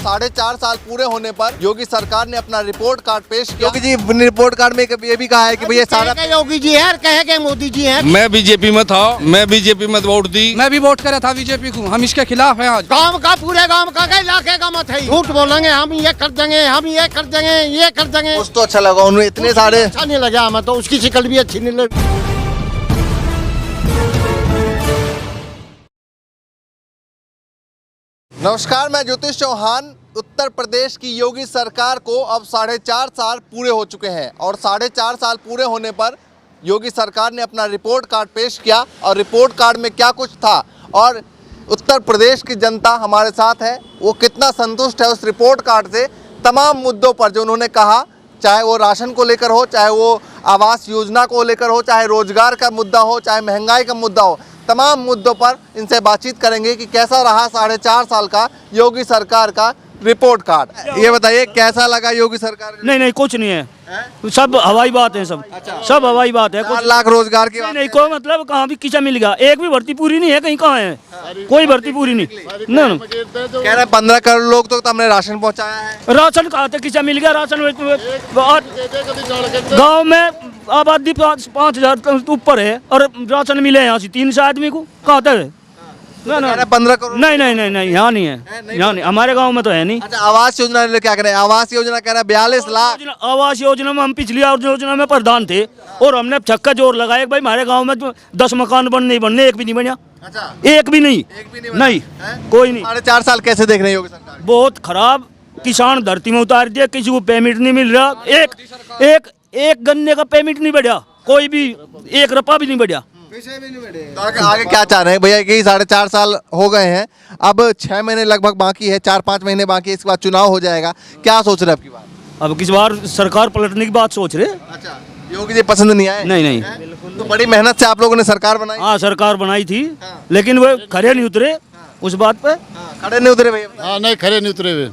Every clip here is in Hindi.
4.5 साल पूरे होने पर योगी सरकार ने अपना रिपोर्ट कार्ड पेश किया। योगी जी रिपोर्ट कार्ड में ये भी कहा है कि भैया सारा योगी जी है, कहे के मोदी जी हैं। मैं बीजेपी में था, मैं बीजेपी में वोट दी, मैं भी वोट करा था बीजेपी को। हम इसके खिलाफ हैं आज। गांव का, पूरे गांव का, इलाके का मत है। झूठ बोलेंगे, हम ये कर देंगे, हम ये कर देंगे, ये कर देंगे। कुछ तो अच्छा लगा उन्हें, इतने सारे अच्छा नहीं लगा हमें तो, उसकी शिकल भी अच्छी नहीं लगी। नमस्कार, मैं ज्योतिष चौहान। उत्तर प्रदेश की योगी सरकार को अब 4.5 साल पूरे हो चुके हैं और 4.5 साल पूरे होने पर योगी सरकार ने अपना रिपोर्ट कार्ड पेश किया। और रिपोर्ट कार्ड में क्या कुछ था और उत्तर प्रदेश की जनता हमारे साथ है, वो कितना संतुष्ट है उस रिपोर्ट कार्ड से। तमाम मुद्दों पर जो उन्होंने कहा, चाहे वो राशन को लेकर हो, चाहे वो आवास योजना को लेकर हो, चाहे रोजगार का मुद्दा हो, चाहे महंगाई का मुद्दा हो, तमाम मुद्दों पर इनसे बातचीत करेंगे कि कैसा रहा 4.5 साल का योगी सरकार का रिपोर्ट कार्ड। ये बताइए कैसा लगा योगी सरकार? नहीं कुछ नहीं है, सब हवाई बात है, सब हवाई बात है। 4 लाख रोजगार की नहीं कोई मतलब कहाँ भी किसा मिल गया, एक भी भर्ती पूरी नहीं है, कहीं कहाँ है कोई भर्ती पूरी नहीं। न कह रहे 15 करोड़ लोग तो हमने राशन पहुंचाया है। राशन कहाँ तक किसा मिल गया? राशन गाँव में आबादी 5,000 ऊपर है और राशन मिले यहाँ से 300 आदमी को, कहाँ तक है? ना 15 करोड़ नहीं, यहाँ नहीं है, यहाँ नहीं, हमारे गांव में तो है नहीं। अच्छा, आवास योजना क्या करें? आवास योजना कह रहा है 42 लाख। आवास योजना में हम पिछली योजना में प्रधान थे और हमने छक्का जोर लगाया भाई हमारे गांव में 10 मकान बनने, एक भी नहीं बना। अच्छा, एक भी नहीं कोई नहीं। 4.5 साल कैसे देख रहे हैं योगी सरकार? बहुत खराब। किसान धरती में उतार दिया, किसी को पेमेंट नहीं मिल रहा। एक गन्ने का पेमेंट नहीं बढ़ा, कोई भी 1 रुपया भी नहीं बढ़ा। तो आगे क्या चाह रहे हैं भैया? कि 4.5 साल हो गए हैं, अब 6 महीने लगभग बाकी है, 4-5 महीने बाकी है, इसके बाद चुनाव हो जाएगा। क्या सोच रहे हैं आपकी बात? अब किस बार सरकार पलटने की बात सोच रहे? अच्छा, योगी जी पसंद नहीं आए? नहीं। तो बड़ी मेहनत से आप लोगों ने सरकार बनाई। हाँ, सरकार बनाई थी, लेकिन वो खड़े नहीं उतरे उस बात पे। खड़े नहीं उतरे भैया? हाँ, नहीं खड़े नहीं उतरे हुए,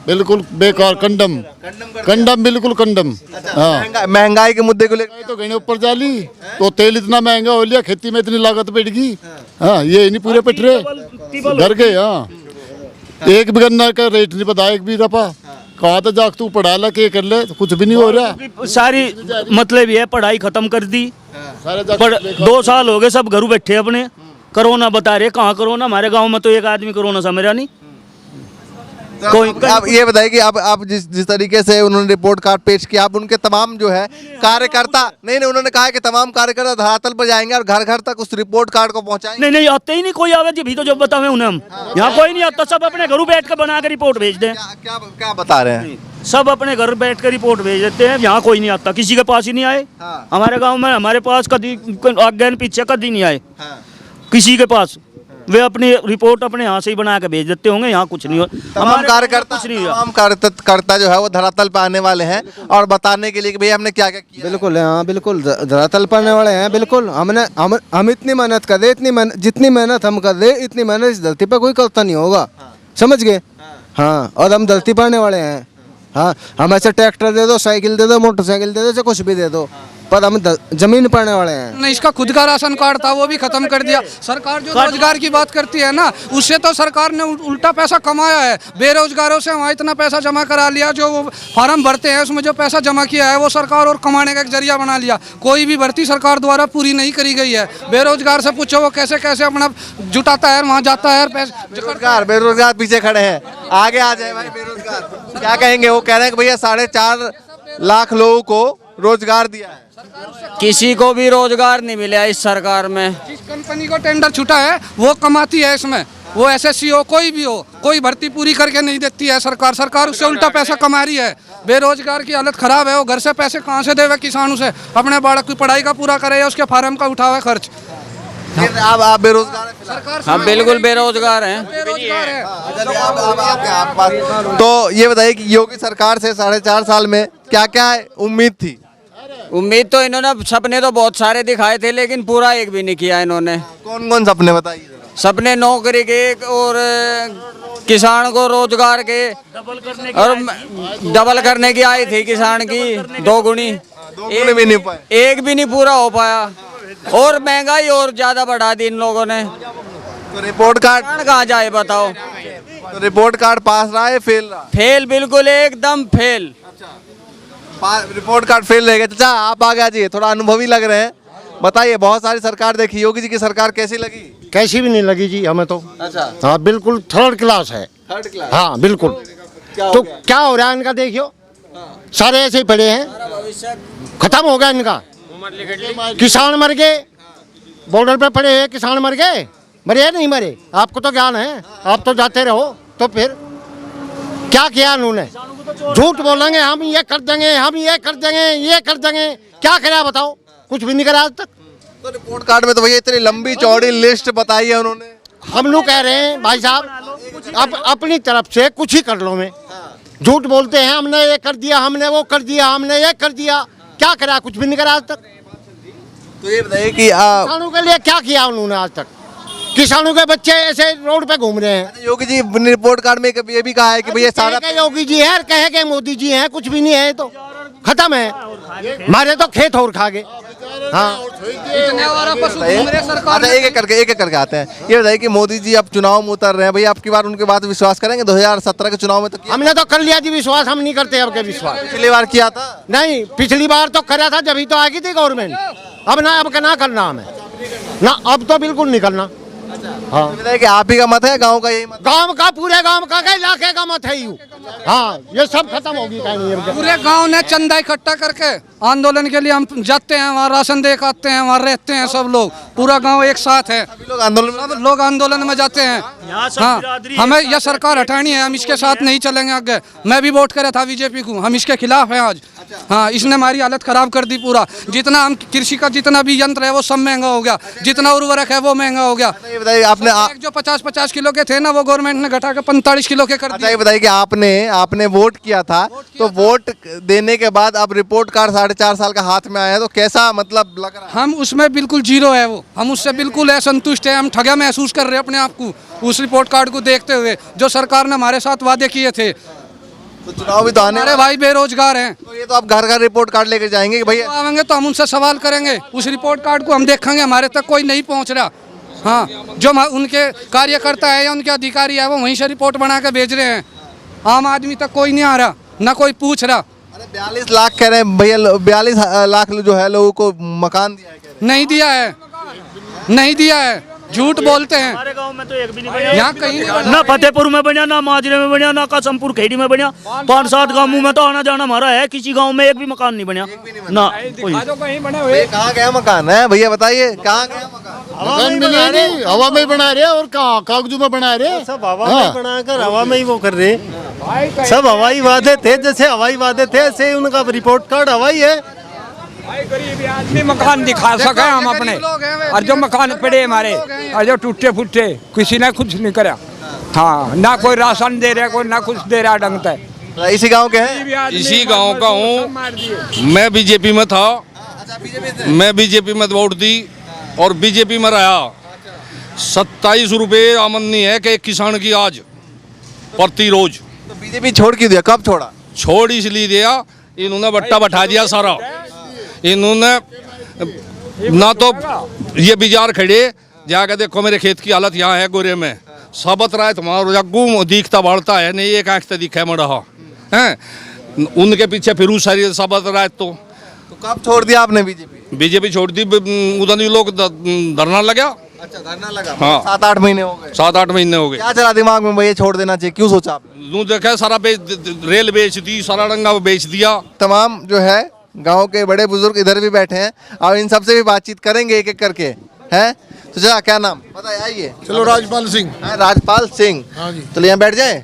बिल्कुल बेकार, कंडम बिल्कुल कंडम। हाँ, महंगाई के मुद्दे को लेकर तो गहने ऊपर जाली, तो तेल इतना महंगा हो लिया, खेती में इतनी लागत बढ़ गई। हाँ, ये नहीं पूरे पिट रहे घर के। हाँ, एक भी गन्ना का रेट नहीं पता, एक भी रपा। कहा तो जाग तू पढ़ा ला के कर ले, तो कुछ भी नहीं हो रहा। सारी मतलब ये पढ़ाई खत्म कर दी, 2 साल हो गए सब घर बैठे अपने। कोरोना बता रहे, कहाँ कोरोना? हमारे गाँव में तो एक आदमी कोरोना से मरा नहीं। कोई आप ये बताइए कि आप जिस तरीके से उन्होंने रिपोर्ट कार्ड पेश किया, आप उनके तमाम जो है कार्यकर्ता नहीं, उन्होंने कहा है कि तमाम कार्यकर्ता धरातल पर जाएंगे और घर घर तक उस रिपोर्ट कार्ड को पहुंचाएंगे। नहीं आते ही नहीं कोई आवे जी, भी तो जब बतावे उन्हें हम यहाँ कोई नहीं आता, सब अपने घर बैठ कर बना के रिपोर्ट भेज दें। क्या बता रहे हैं? सब अपने घर बैठ कर रिपोर्ट भेज देते हैं, यहाँ कोई नहीं आता, किसी के पास ही नहीं आए। हमारे गाँव में हमारे पास कभी आगे पीछे कभी नहीं आए किसी के पास। वे अपनी रिपोर्ट अपने यहाँ से ही बना के भेज देते होंगे, यहाँ कुछ नहीं हो। तमाम कार्यकर्ता जो है वो धरातल पर आने वाले हैं और बताने के लिए कि भैया हमने क्या क्या किया। बिल्कुल, हाँ बिल्कुल धरातल पर आने वाले हैं। बिल्कुल, हम इतनी मेहनत कर रहे, जितनी मेहनत हम कर रहे, इतनी मेहनत इस धरती पर कोई करता नहीं होगा। समझ गए? हाँ, और हम धरती पर आने वाले हैं। हाँ, हम ऐसे ट्रैक्टर दे दो, साइकिल दे दो, मोटरसाइकिल दे दो, कुछ भी दे दो, पर हम जमीन पाने वाले हैं। नहीं, इसका खुद का राशन कार्ड था, वो भी खत्म कर दिया। सरकार जो रोजगार की बात करती है ना, उससे तो सरकार ने उल्टा पैसा कमाया है। बेरोजगारों से वहाँ इतना पैसा जमा करा लिया, जो वो फार्म भरते हैं उसमें जो पैसा जमा किया है वो सरकार और कमाने का एक जरिया बना लिया। कोई भी भर्ती सरकार द्वारा पूरी नहीं करी गई है। बेरोजगार से पूछो वो कैसे कैसे अपना जुटाता है, वहाँ जाता है। बेरोजगार पीछे खड़े हैं, आगे आ जाए भाई। बेरोजगार क्या कहेंगे? वो कह रहे हैं कि भैया 4.5 लाख लोगों को रोजगार दिया है। किसी को भी रोजगार नहीं मिला इस सरकार में। जिस कंपनी को टेंडर छूटा है वो कमाती है इसमें, वो एसएससी हो, कोई भी हो, कोई भर्ती पूरी करके नहीं देती है सरकार उससे उल्टा पैसा कमा रही है। बेरोजगार की हालत खराब है, वो घर से पैसे कहाँ से देवे किसानों से? अपने बालक की पढ़ाई का पूरा करे या उसके फार्म का उठावे खर्च। आप बेरोजगार हैं? हम बिल्कुल बेरोजगार हैं। तो ये बताइए कि योगी सरकार से 4.5 साल में क्या क्या उम्मीद थी? उम्मीद तो इन्होंने सपने तो बहुत सारे दिखाए थे, लेकिन पूरा एक भी नहीं किया इन्होंने। कौन कौन सपने बताइए? सपने नौकरी के और किसान को रोजगार के और डबल करने की आई थी किसान की 2 गुनी, भी नहीं पाए, एक भी नहीं पूरा हो पाया। और महंगाई और ज्यादा बढ़ा दी इन लोगों ने। तो रिपोर्ट कार्ड कहाँ जाए बताओ? तो रिपोर्ट कार्ड पास रहा है फेल रहा? फेल, बिल्कुल एकदम फेल। रिपोर्ट कार्ड फेल रहेगा। चाचा आप आगे आ जाइए, थोड़ा अनुभवी लग रहे हैं, बताइए बहुत सारी सरकार देखी, योगी जी की सरकार कैसी लगी? कैसी भी नहीं लगी जी हमें तो। अच्छा, हाँ बिल्कुल थर्ड क्लास है। Third class? हाँ बिल्कुल। तो क्या हो रहा है इनका देखियो, सारे ऐसे ही पड़े हैं, खत्म हो गया इनका। किसान मर गए, बॉर्डर पे पड़े हैं किसान मर गए, मरे या नहीं मरे? आपको तो ज्ञान है, आप तो जाते रहो। तो फिर क्या किया उन्होंने? झूठ बोलेंगे हम ये कर देंगे, हम ये कर देंगे, ये कर देंगे, क्या करा बताओ? कुछ भी नहीं करा आज तक। तो रिपोर्ट कार्ड में तो भैया इतनी लंबी चौड़ी लिस्ट बताई है उन्होंने। हम लोग कह रहे हैं भाई साहब अब अपनी तरफ से कुछ ही कर लो। में झूठ बोलते हैं, हमने ये कर दिया, हमने वो कर दिया, हमने ये कर दिया, क्या करा? कुछ भी नहीं करा आज तक। तो ये बताइए कि किसानों के लिए क्या किया उन्होंने आज तक? किसानों के बच्चे ऐसे रोड पे घूम रहे हैं। योगी जी ने रिपोर्ट कार्ड में ये भी कहा है कि भैया सारा कहे के योगी जी है, कहे के मोदी जी हैं, कुछ भी नहीं है, तो खत्म है। हमारे तो खेत और खा गए। हाँ इतने और पशु घूम रहे सरकार अच्छा, एक एक करके आते हैं। ये बताइए कि मोदी जी अब चुनाव में उतर रहे हैं, भैया आपकी बार उनके बाद विश्वास करेंगे? 2017 के चुनाव में तो किया, हमने तो कर लिया जी विश्वास, हम नहीं करते अब के विश्वास। पिछली बार किया था। नहीं पिछली बार तो करा था, जब ही तो आएगी थी गवर्नमेंट। अब ना करना हमें ना, अब तो बिल्कुल नहीं करना। हाँ बताइए कि आप ही का मत है, गाँव का यही मत? गांव का, पूरे गांव का, इलाके का मत है यू। हाँ ये सब खत्म होगी कहीं। पूरे गांव ने चंदा इकट्ठा करके आंदोलन के लिए हम जाते हैं, वहाँ राशन दे के आते हैं, वहाँ रहते हैं सब लोग, पूरा गांव एक साथ है। लोग आंदोलन में, सब लोग आंदोलन में जाते हैं। हाँ हमें यह सरकार हटानी है, हम इसके साथ नहीं चलेंगे आगे। मैं भी वोट करा था बीजेपी को, हम इसके खिलाफ हैं आज। हाँ इसने हमारी हालत खराब कर दी पूरा। जितना हम कृषि का जितना भी यंत्र है वो सब महंगा हो गया, जितना उर्वरक है वो महंगा हो गया। ये बताइए आपने जो 50-50 किलो के थे ना, वो गवर्नमेंट ने घटा के 45 किलो के कर अच्छा, दिए। ये बताइए कि आपने वोट किया था, तो वोट देने के बाद अब रिपोर्ट कार्ड 4.5 साल का हाथ में आया है, तो कैसा मतलब लग रहा है? हम उसमें बिल्कुल जीरो है वो, हम उससे बिल्कुल असंतुष्ट है। हम ठगा महसूस कर रहे हैं अपने आप को उस रिपोर्ट कार्ड को देखते हुए, जो सरकार ने हमारे साथ वादे किए थे। तो चुनाव भी तो आने हमारे भाई बेरोजगार हैं, तो ये तो आप घर घर रिपोर्ट कार्ड लेके जाएंगे कि भैया? आएंगे तो हम उनसे सवाल करेंगे, उस रिपोर्ट कार्ड को हम देखेंगे, हमारे तक कोई नहीं पहुंच रहा। हाँ जो उनके कार्यकर्ता है या उनके अधिकारी है वो वहीं से रिपोर्ट बना के भेज रहे हैं, आम आदमी तक कोई नहीं आ रहा, ना कोई पूछ रहा। अरे 42 लाख कह रहे हैं भैया, 42 लाख जो है लोगों को मकान दिया है, कह रहे नहीं दिया है, नहीं दिया है, झूठ बोलते हैं। हमारे गांव में तो एक भी नहीं बना, यहाँ कहीं नहीं बना। ना फतेहपुर में बना, ना माजरे में बना, ना कासमपुर खेड़ी में बना। 5-7 गांवों में तो आना जाना हमारा है, किसी गांव में एक भी मकान नहीं बना ना कोई। हैं। कहाँ गया मकान है भैया, बताइए कहाँ गया मकान? मकान मिले नहीं, हवा में ही बना रहे और कागजों में बना रहे। सब हवा में बनाकर हवा में ही वो कर रहे हैं। सब हवाई वादे थे, जैसे हवाई वादे थे ऐसे उनका रिपोर्ट कार्ड हवाई है। आदमी मकान दिखा सके हम अपने, और जो मकान पड़े हमारे और जो टूटे फूटे, किसी ने कुछ नहीं करा। हाँ ना कोई राशन दे रहा, कोई ना कुछ दे रहा ढंग से। इसी गांव के हैं? इसी गांव का हूँ मैं, बीजेपी में था, मैं बीजेपी में वोट दी और बीजेपी में रहा। 27 रुपये आमदनी है कि एक किसान की आज प्रति रोज। तो बीजेपी छोड़ क्यों दिया, कब छोड़ा? छोड़ इसलिए दिया, इन्होंने बट्टा बैठा दिया सारा। इन्होंने ना तो ये बाजार खड़े जाकर देखो मेरे खेत की हालत यहाँ है गोरे में, सबत राय तुम्हारा जग्गू दिखता बढ़ता है नहीं, एक आँख से दिखा में रहा है, उनके पीछे फिर सारी सबत राय। तो कब छोड़ दिया आपने बीजेपी? बीजेपी छोड़ दी, उधर लोग धरना लगा। अच्छा धरना लगा। हाँ 7-8 महीने हो गए। 7-8 महीने हो गए। क्या चला दिमाग में भैया छोड़ देना चाहिए, क्यों सोचा आपने? लू देखा सारा रेल बेच दी, सारा रंगा बेच दिया। तमाम जो है गांव के बड़े बुजुर्ग इधर भी बैठे हैं और इन सबसे भी बातचीत करेंगे एक एक करके, हैं? तो चला क्या नाम बताइए, आइए। चलो राजपाल सिंह। राजपाल सिंह। हाँ जी। चलो यहाँ बैठ जाए।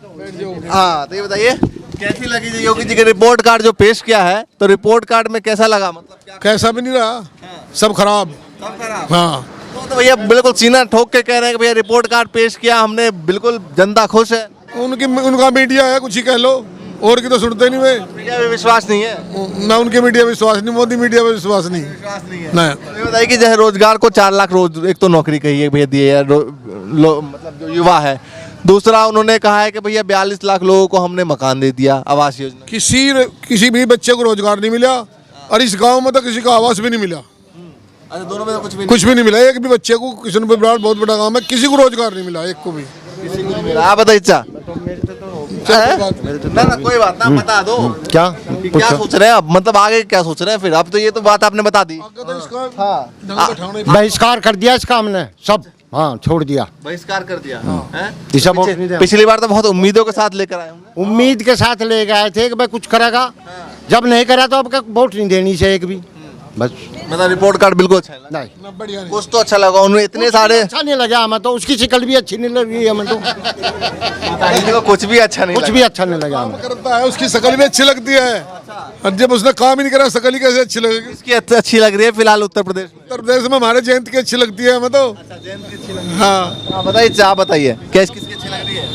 हाँ तो ये बताइए कैसी लगी जी योगी जी के रिपोर्ट कार्ड जो पेश किया है, तो रिपोर्ट कार्ड में कैसा लगा, मतलब क्या? कैसा भी नहीं रहा, सब खराब। हाँ तो भैया बिल्कुल सीना ठोक के कह रहे हैं कि भैया रिपोर्ट कार्ड पेश किया हमने, बिल्कुल जनता खुश है। उनका मीडिया है, कुछ ही कह लो, और की तो सुनते नहीं वे। मीडिया में विश्वास नहीं है ना, उनके मीडिया में विश्वास नहीं, मोदी मीडिया में विश्वास नहीं। नहीं। तो ये बताइए कि जैसे रोजगार को 4 लाख रोज एक तो नौकरी कही है भैया दी है, मतलब जो युवा है। दूसरा उन्होंने कहा है कि भैया 42 लाख लोगों को हमने मकान दे दिया, आवास योजना। किसी भी बच्चे को रोजगार नहीं मिला, और इस गांव में तो किसी को आवास भी नहीं मिला। अच्छा दोनों में तो कुछ भी नहीं मिला, एक भी बच्चे को। किशन बिराड़ बहुत बड़ा गांव है, किसी को रोजगार नहीं मिला, एक को भी। किसी को नहीं मिला। आप बताइए चाचा। ना ना कोई बात ना, बता दो क्या कि क्या सोच रहे हैं आप, मतलब आगे क्या सोच रहे हैं फिर। अब तो ये तो बात आपने बता दी। बहिष्कार कर दिया इसका हमने सब, हाँ छोड़ दिया, बहिष्कार कर दिया। इसे वोट नहीं देना। पिछली बार तो बहुत उम्मीदों के साथ लेकर आए होंगे। उम्मीद के साथ ले गए थे कि भाई कुछ करेगा, जब नहीं करा तो अब वोट नहीं देनी चाहिए एक भी, बस। मतलब रिपोर्ट कार्ड बिल्कुल अच्छा लगा? नहीं, कुछ तो अच्छा लगा उन्हें, इतने सारे। अच्छा नहीं लगा हमें तो, उसकी शक्ल भी अच्छी नहीं लगी हमें तो, कुछ भी अच्छा नहीं कुछ भी अच्छा नहीं लगा हमें। करता है उसकी शकल भी अच्छी लगती है, और जब उसने काम ही नहीं करा शकल ही कैसे अच्छी लगेगी। इसकी अच्छी लग रही है फिलहाल उत्तर प्रदेश में। उत्तर प्रदेश में हमारे जयंत की अच्छी लगती है हमें तो। हाँ बताइए आप बताइए क्या किसकी अच्छी लग रही है?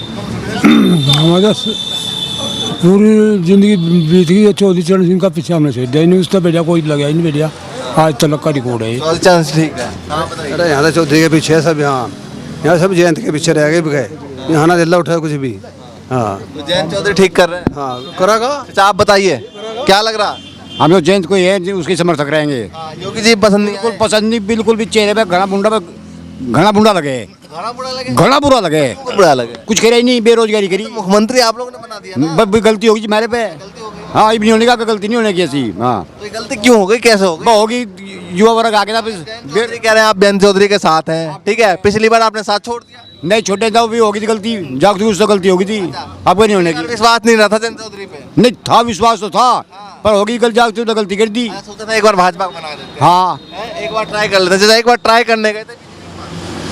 हमारा पूरी जिंदगी बीत गई, 14 चरण सिंह का पीछे हमने छोड़ दिया, नहीं उससे बढ़िया कोई लगा ही नहीं बढ़िया, आज तक का रिकॉर्ड है। चौधरी चांस ठीक है। अरे यहाँ तो चौधरी के पीछे है सब, यहाँ सब जयंत के पीछे रह गए, यहाँ ना जिला उठा कुछ भी। हाँ तो जयंत चौधरी ठीक कर रहे हैं। हाँ करेगा। अच्छा आप बताइए क्या लग रहा? हम लोग जयंत को है उसके समर्थक रहेंगे। योगी जी पसंद नहीं बिल्कुल पसंद नहीं, बिल्कुल भी चेहरे पे घना बुंडा लगे, घना बुरा लगे, घना बुरा लगे, बुरा लगे। कुछ करे ही नहीं, बेरोजगारी करी, मुख्यमंत्री आप लोगों ने बना दिया ना? गलती होगी जी मेरे पे। हाँ ये भी नहीं होने का, गलती नहीं होने की ऐसी। हाँ तो ये गलती क्यों हो गई, कैसे हो गई? होगी, युवा वर्ग आगे था, चौधरी कह रहे हैं आप जयंत चौधरी के साथ हैं, ठीक है। पिछली बार आपने साथ छोड़ दिया, नहीं छोटे था, वो भी होगी थी गलती, जागती उससे गलती होगी थी, आपको नहीं होने की। विश्वास नहीं रहा था जयंत चौधरी पे? नहीं था, विश्वास तो था, पर होगी गलती, जागती तो गलती कर दी। मैं सोचा था एक बार भाजपा को बना देते हाँ हैं, एक बार ट्राई कर लेते। जैसे एक बार ट्राई करने गए थे,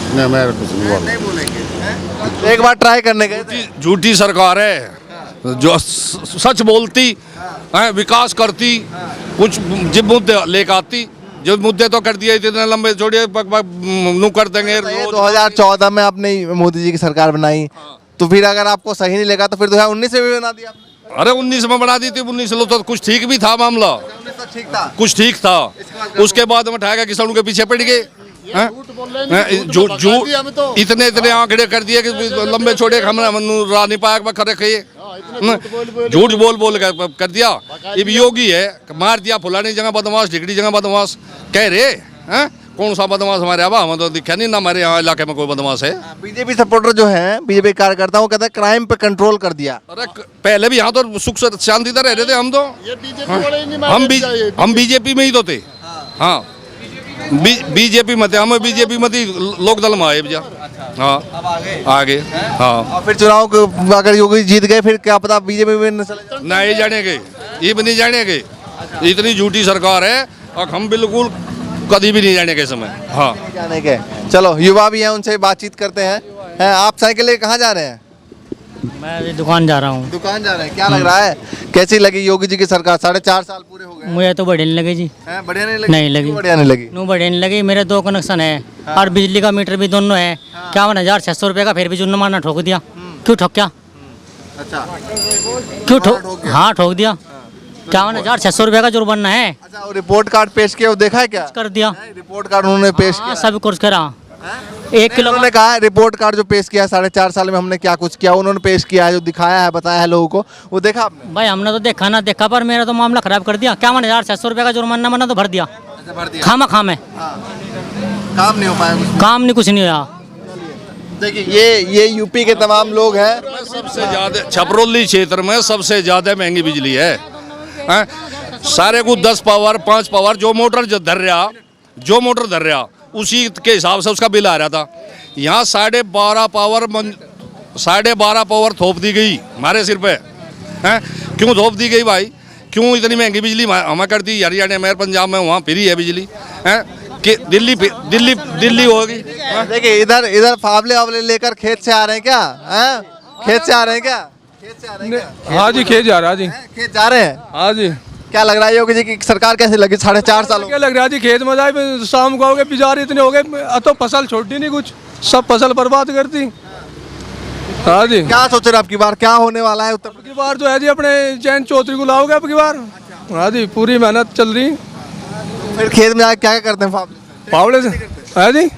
नहीं मैं कुछ नहीं बोल नहीं बोलेंगे हैं? तो एक बार ट्राई करने गए थे। झूठी सरकार है जो सच बोलती है, विकास करती, कुछ जिब मुद्दे लेकर आती, जो मुद्दे तो कर दिए इतने लंबे छोड़िए, नू कर देंगे। तो ये 2014 में आपने मोदी जी की सरकार बनाई, तो फिर अगर आपको सही नहीं लगा तो फिर 2019 में भी बना दिया आपने? अरे 19 में बना दी थी, 19 लो तो कुछ ठीक भी था मामला, 19 तक ठीक था। कुछ ठीक था। उसके बाद में उठाया किसानों के पीछे पड़ गए, झूठ इतने आंकड़े कर दिए कि लंबे छोड़े हम रह नहीं पाया खड़े खाइए, झूठ बोल बोल कर दिया। ये योगी है, मार दिया फुलानी जगह बदमाश, ढिगड़ी जगह बदमाश कह रहे हैं। कौन सा बदमाश हमारे यहाँ, हमें तो दिखा नहीं ना हमारे यहाँ इलाके में कोई बदमाश है। बीजेपी सपोर्टर जो है, बीजेपी कार्यकर्ता, वो कहते हैं क्राइम पे कंट्रोल कर दिया। अरे पहले भी यहाँ तो सुख शांति से रह रहे थे हम तो, हम बीजेपी में ही तो थे। हाँ बीजेपी मत, हमें बीजेपी मत ही लोकदल में आए भैया। हाँ आगे हाँ। और फिर चुनाव को अगर योगी जीत गए फिर क्या पता बीजेपी में नहीं जानेंगे, ये भी नहीं जानेंगे, इतनी झूठी सरकार है और हम बिल्कुल कभी भी नहीं जानेंगे इस समय। हाँ जाने के। चलो युवा भी हैं, उनसे बातचीत करते हैं। आप साइकिल लेके कहाँ जा रहे हैं? मैं अभी दुकान जा रहा हूँ। दुकान जा रहे हैं, क्या लग रहा है, कैसी लगी योगी जी की सरकार? 4.5 साल पूरे हो गए। मुझे तो बढ़िया नहीं लगी जी। बढ़िया नहीं लगी? नहीं लगी। बढ़िया नहीं लगी? नू बढ़िया नहीं लगी। मेरे 2 कनेक्शन है और बिजली का मीटर भी दोनों है। 51,600 रुपये का फिर भी जुर्माना ठोक दिया। क्यों ठोक क्या? अच्छा क्यों ठोक? हाँ ठोक दिया। 51,600 रुपये का जुर्माना है। अच्छा रिपोर्ट कार्ड पेश किया, वो देखा है क्या? कर दिया रिपोर्ट कार्ड उन्होंने पेश किया, सब कुछ करा। 1 किलो उन्होंने कहा है रिपोर्ट कार्ड जो पेश किया 4.5 साल में हमने क्या कुछ किया, उन्होंने पेश किया है, जो दिखाया है, बताया है लोगों को, वो देखा आपने? भाई हमने तो देखा ना देखा, पर मेरा तो मामला खराब कर दिया। 51,600 रुपये का जुर्माना मैंने तो भर दिया। खामा खाम है, काम नहीं हो पाया, काम नहीं, कुछ नहीं हुआ। देखिए ये यूपी के तमाम लोग हैं। सबसे ज्यादा छपरौली क्षेत्र में सबसे ज्यादा महंगी बिजली है। सारे को 10 पावर 5 पावर जो मोटर धर रहा उसी के हिसाब से उसका बिल आ रहा था। यहाँ 12.5 पावर थोप दी गई हमारे सिर पे। हैं क्यों थोप दी गई भाई? क्यों इतनी महंगी बिजली हमें कर दी? हरियाणा में, पंजाब में वहाँ फ्री है बिजली, हैं कि दिल्ली होगी। देखिए इधर फावले लेकर खेत से आ रहे हैं क्या? हैं खेत से आ रहे हैं क्या? हाँ जी खेत जा रहा जी, खेत जा रहे हैं। हाँ जी। क्या लग रहा है योगी जी की सरकार कैसी लगी 4.5 साल? क्या लग रहा है जी, खेत में जाए शाम को हो गए, बिजार इतने हो गए, तो फसल छोड़ती नहीं कुछ, सब फसल बर्बाद करती। हाँ जी। क्या सोच रहे आपकी बार क्या होने वाला है उत्तर की बार जो है जी अपने जयंत चौधरी को लाओगे आपकी बार। हाँ जी पूरी मेहनत चल रही। फिर खेत में जाके क्या करते हैं? फावड़े से। है जी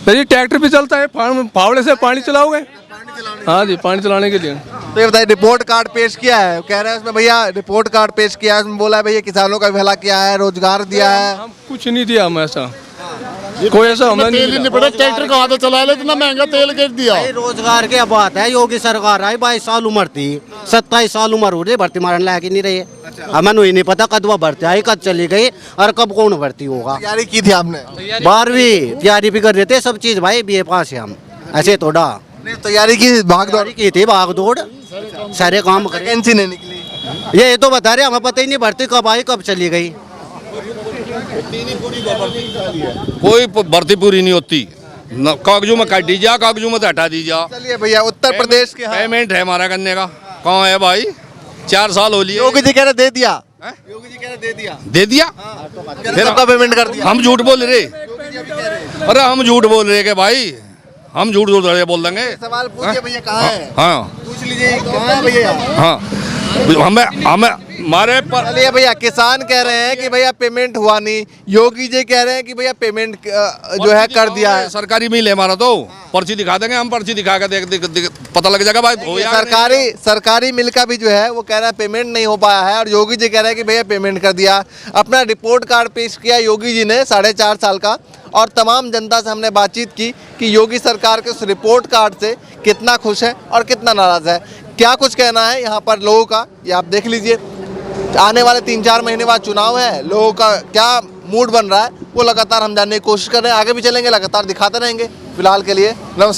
जी ट्रैक्टर भी चलता है, फावड़े से पानी चलाओगे? हाँ जी पानी चलाने के लिए। तो ये बताइए रिपोर्ट कार्ड पेश किया है, कह रहे हैं उसमें भैया रिपोर्ट कार्ड पेश किया है, उसमें बोला है भैया किसानों का भला किया है, रोजगार दिया है। हम कुछ नहीं दिया हम ऐसा। कोई ऐसा हमें तेल ही नहीं पड़ा, ट्रैक्टर कहाँ तो चला ले, इतना महंगा तेल गिर दिया। भाई रोजगार की बात है, योगी सरकार आई 22 साल उम्र थी, 27 साल उम्र हो रही, भर्ती मारने लायक ही नहीं रही है। हमें नहीं नहीं पता कब वह भर्ती आई, कब चली गई और कब कौन भर्ती होगा। तैयारी की थी आपने? 12वीं तैयारी भी कर रहे थे, सब चीज भाई BA पास है हम, ऐसे थोड़ा नहीं, तैयारी की, भाग दौड़ की थी, भाग दौड़ सारे काम करे। वैकेंसी नहीं निकली। ये तो बता रहे, हमें पता ही नहीं भर्ती कब आई कब चली गई। कोई भर्ती पूरी नहीं होती, कागजों में काट दीजिए, कागजों में तो हटा दीजिए। चलिए भैया, उत्तर प्रदेश के पेमेंट है हमारा करने का, कहाँ है भाई? 4 साल हो लिए। योगी जी कह रहे दे दिया, योगी जी कह रहे दे दिया, दे दिया, फिर सबका पेमेंट कर दिया। हम झूठ बोल रहे? अरे हम झूठ बोल रहे के भाई, हम झूठ बोल देंगे। सवाल पूछिए भैया, कहाँ है? हाँ पूछ लीजिए कहाँ है भैया। हाँ, हमें हमारे पर। चलिए भैया, किसान कह रहे हैं कि भैया पेमेंट हुआ नहीं, योगी जी कह रहे हैं कि भैया पेमेंट जो है कर दिया है। सरकारी मिल है हमारा, तो पर्ची दिखा देंगे हम, पर्ची दिखा के देख पता लग जाएगा भाई हो या सरकारी मिल का भी जो है वो कह रहा है पेमेंट नहीं हो पाया है, और योगी जी कह रहे हैं कि भैया पेमेंट कर दिया। अपना रिपोर्ट कार्ड पेश किया योगी जी ने 4.5 साल का, और तमाम जनता से हमने बातचीत की कि योगी सरकार के उस रिपोर्ट कार्ड से कितना खुश है और कितना नाराज़ है। क्या कुछ कहना है यहाँ पर लोगों का, ये आप देख लीजिए। आने वाले 3-4 महीने बाद चुनाव है, लोगों का क्या मूड बन रहा है वो लगातार हम जानने की कोशिश कर रहे हैं। आगे भी चलेंगे, लगातार दिखाते रहेंगे। फिलहाल के लिए नमस्कार।